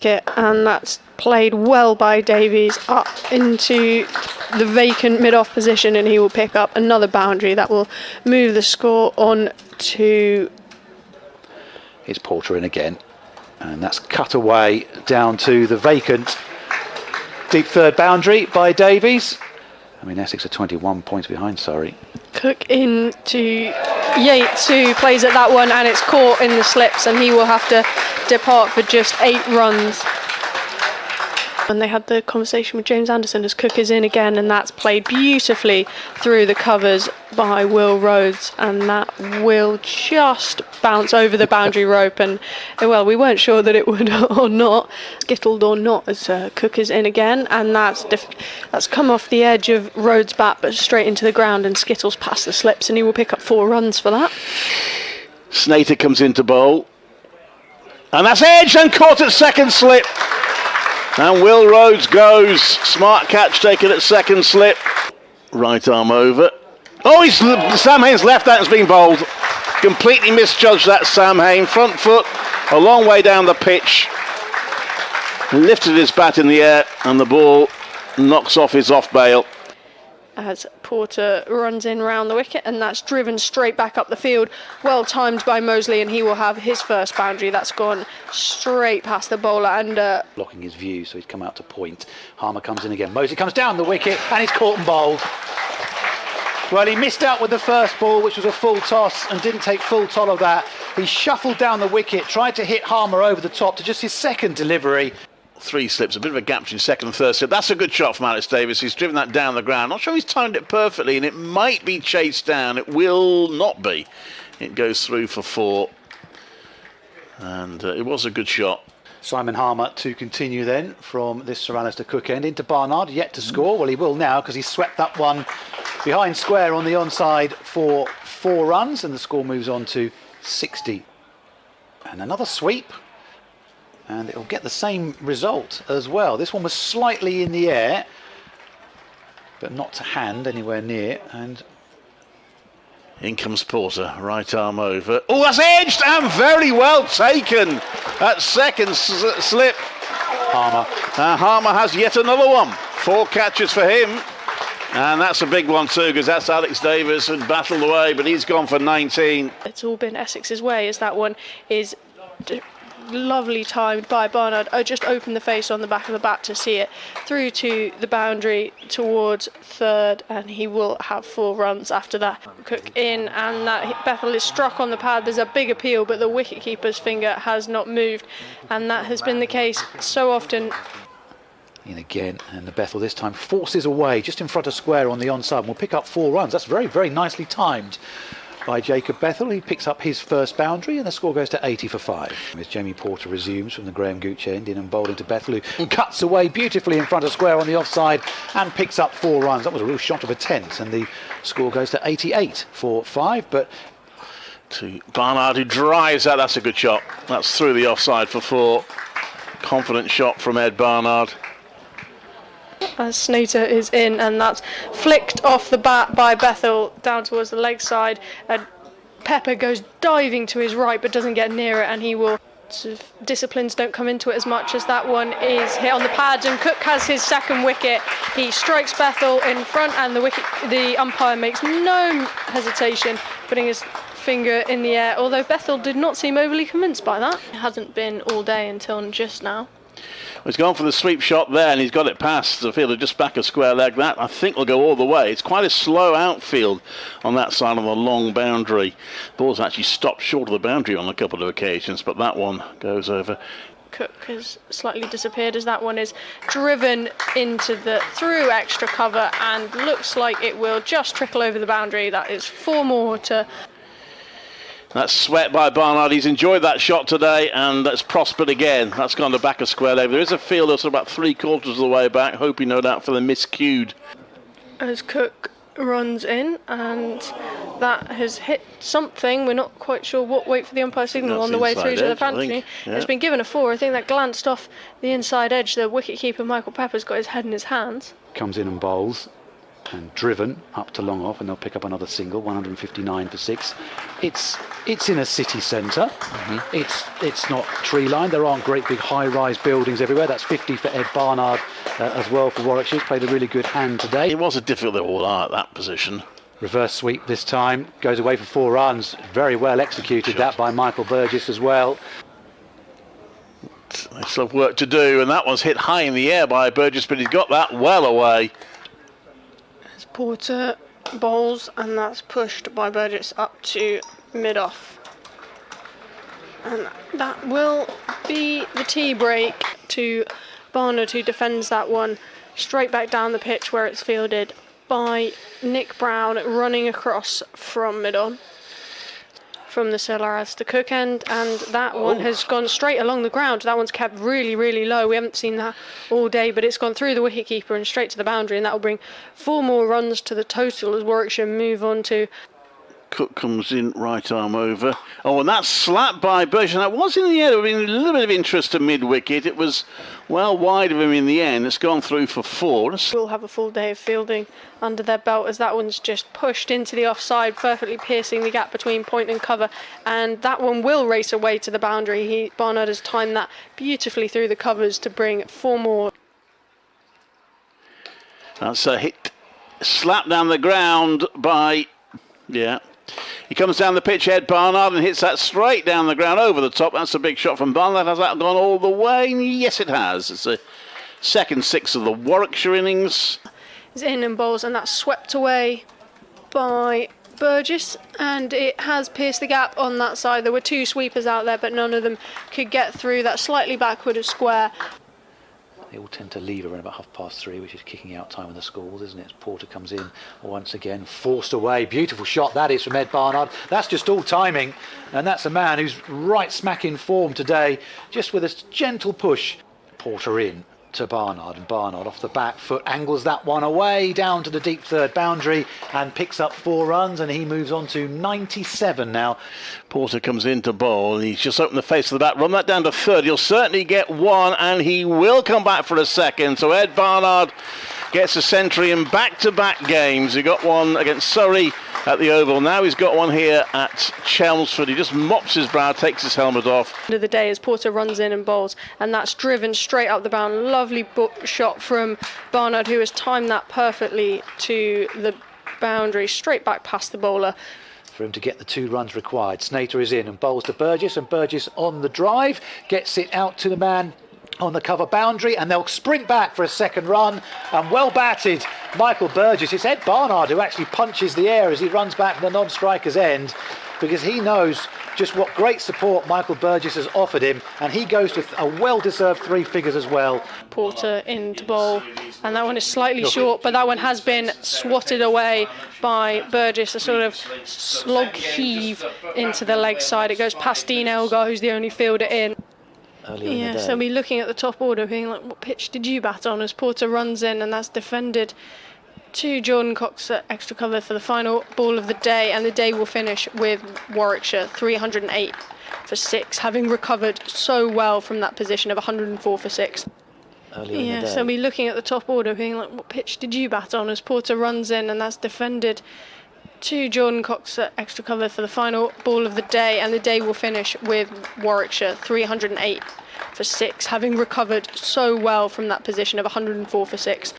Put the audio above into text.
And that's played well by Davies up into the vacant mid-off position, and he will pick up another boundary that will move the score on to... It's Porter in again, and that's cut away down to the vacant deep third boundary by Davies. I mean, Essex are 21 points behind, sorry. Cook into Yates, who plays at that one, and it's caught in the slips, and he will have to depart for just 8 runs. And they had the conversation with James Anderson as Cook is in again, and that's played beautifully through the covers by Will Rhodes, and that will just bounce over the boundary rope, and well, we weren't sure that it would or not, skittled or not, as Cook is in again, and that's come off the edge of Rhodes' bat but straight into the ground, and skittles past the slips, and he will pick up 4 runs for that. Snater comes into bowl, and that's edged and caught at second slip. And Will Rhodes goes. Smart catch taken at second slip. Right arm over. Oh, Sam Hain's left hand has been bowled. Completely misjudged that, Sam Hain. Front foot a long way down the pitch. Lifted his bat in the air, and the ball knocks off his off bail. As Porter runs in round the wicket, and that's driven straight back up the field. Well timed by Mosley, and he will have his first boundary. That's gone straight past the bowler and blocking his view, so he's come out to point. Harmer comes in again. Mosley comes down the wicket, and he's caught and bowled. Well, he missed out with the first ball, which was a full toss, and didn't take full toll of that. He shuffled down the wicket, tried to hit Harmer over the top to just his second delivery. 3 slips, a bit of a gap between second and third slip. That's a good shot from Alex Davis. He's driven that down the ground. Not sure he's timed it perfectly, and it might be chased down. It will not be. It goes through for 4. And it was a good shot. Simon Harmer to continue then from this Sir Alistair Cook end into Barnard, yet to score. Well, he will now, because he swept that one behind square on the onside for 4 runs, and the score moves on to 60. And another sweep, and it'll get the same result as well. This one was slightly in the air, but not to hand anywhere near, and in comes Porter, right arm over. Oh, that's edged and very well taken at second slip. Harmer. Harmer has yet another one. 4 catches for him, and that's a big one too, because that's Alex Davis and battled away, but he's gone for 19. It's all been Essex's way, as that one is lovely timed by Barnard. I just opened the face on the back of the bat to see it through to the boundary towards third, and he will have 4 runs after that. Cook in, and that Bethel is struck on the pad. There's a big appeal, but the wicketkeeper's finger has not moved, and that has been the case so often. In again, and the Bethel this time forces away just in front of square on the onside, and will pick up 4 runs. That's very, very nicely timed by Jacob Bethel. He picks up his first boundary, and the score goes to 80 for 5. As Jamie Porter resumes from the Graham Gooch end, in and bowled into Bethel, who cuts away beautifully in front of square on the offside and picks up 4 runs. That was a real shot of a tent, and the score goes to 88 for 5. But to Barnard, who drives that. That's a good shot. That's through the offside for 4. Confident shot from Ed Barnard. As Snater is in, and that's flicked off the bat by Bethel down towards the leg side, and Pepper goes diving to his right but doesn't get near it, and he will disciplines don't come into it as much, as that one is hit on the pads, and Cook has his second wicket. He strikes Bethel in front, and the umpire makes no hesitation putting his finger in the air, although Bethel did not seem overly convinced by that. It hasn't been all day until just now. He's gone for the sweep shot there, and he's got it past the fielder just back a square leg. That, I think, will go all the way. It's quite a slow outfield on that side of the long boundary. Ball's actually stopped short of the boundary on a couple of occasions, but that one goes over. Cook has slightly disappeared, as that one is driven into through extra cover, and looks like it will just trickle over the boundary. That is 4 more to... That's swept by Barnard. He's enjoyed that shot today, and that's prospered again. That's gone to back a square leg. There is a fielder sort of about 3/4 of the way back, hoping no doubt for the miscued. As Cook runs in, and that has hit something. We're not quite sure what. Wait for the umpire signal on the way through to the pantry. Yeah. It's been given a 4. I think that glanced off the inside edge. The wicketkeeper Michael Pepper's got his head in his hands. Comes in and bowls. and driven up to long off, and they'll pick up another single, 159 for 6. It's in a city centre. It's not tree lined. There aren't great big high-rise buildings everywhere. That's 50 for Ed Barnard as well for Warwickshire. He's played a really good hand today. It was a difficult little at that position. Reverse sweep this time, goes away for 4 runs. Very well executed that by Michael Burgess as well. They still have work to do, and that one's hit high in the air by Burgess, but he's got that well away. As Porter bowls, and that's pushed by Burgess up to mid-off. And that will be the tea break to Barnard, who defends that one straight back down the pitch where it's fielded by Nick Brown, running across from mid-on. From the Solaras to Cook end, and that one has gone straight along the ground. That one's kept really, really low. We haven't seen that all day, but it's gone through the wicketkeeper and straight to the boundary, and that will bring 4 more runs to the total as Warwickshire move on to... Cook comes in, right arm over. Oh, and that's slapped by Burgess. That was in the air. There been a little bit of interest to mid-wicket. It was well wide of him in the end. It's gone through for 4. We'll have a full day of fielding under their belt, as that one's just pushed into the offside, perfectly piercing the gap between point and cover, and that one will race away to the boundary. Barnard has timed that beautifully through the covers to bring 4 more. That's a hit, slapped down the ground by... Yeah. He comes down the pitch, Ed Barnard, and hits that straight down the ground over the top. That's a big shot from Barnard. Has that gone all the way? Yes, it has. It's the second 6 of the Warwickshire innings. Is in and bowls, and that's swept away by Burgess, and it has pierced the gap on that side. There were 2 sweepers out there, but none of them could get through that slightly backward of square. They all tend to leave around about 3:30, which is kicking out time in the schools, isn't it? As Porter comes in once again, forced away. Beautiful shot that is from Ed Barnard. That's just all timing, and that's a man who's right smack in form today, just with a gentle push. Porter in to Barnard, and Barnard off the back foot angles that one away down to the deep third boundary and picks up 4 runs, and he moves on to 97 now. Porter comes in to bowl, and he's just opened the face of the bat. Run that down to third. He'll certainly get 1, and he will come back for a second. So Ed Barnard gets a century in back-to-back games. He got one against Surrey at the Oval. Now he's got one here at Chelmsford. He just mops his brow, takes his helmet off. End of the day as Porter runs in and bowls, and that's driven straight up the bound. Lovely shot from Barnard, who has timed that perfectly to the boundary, straight back past the bowler. For him to get the 2 runs required. Snater is in and bowls to Burgess, and Burgess on the drive gets it out to the man on the cover boundary, and they'll sprint back for a second run, and well batted Michael Burgess. It's Ed Barnard who actually punches the air as he runs back to the non-striker's end, because he knows just what great support Michael Burgess has offered him, and he goes to a well-deserved 3 figures as well. Porter in to bowl, and that one is slightly short, but that one has been swatted away by Burgess, a sort of slog heave into the leg side. It goes past Dean Elgar, who's the only fielder in. Yeah, so we're looking at the top order, being like, what pitch did you bat on? As Porter runs in, and that's defended to Jordan Cox at extra cover for the final ball of the day, and the day will finish with Warwickshire 308 for 6, having recovered so well from that position of 104 for 6. So we're looking at the top order, being like, what pitch did you bat on? As Porter runs in, and that's defended to Jordan Cox at extra cover for the final ball of the day, and the day will finish with Warwickshire 308 for 6, having recovered so well from that position of 104 for 6.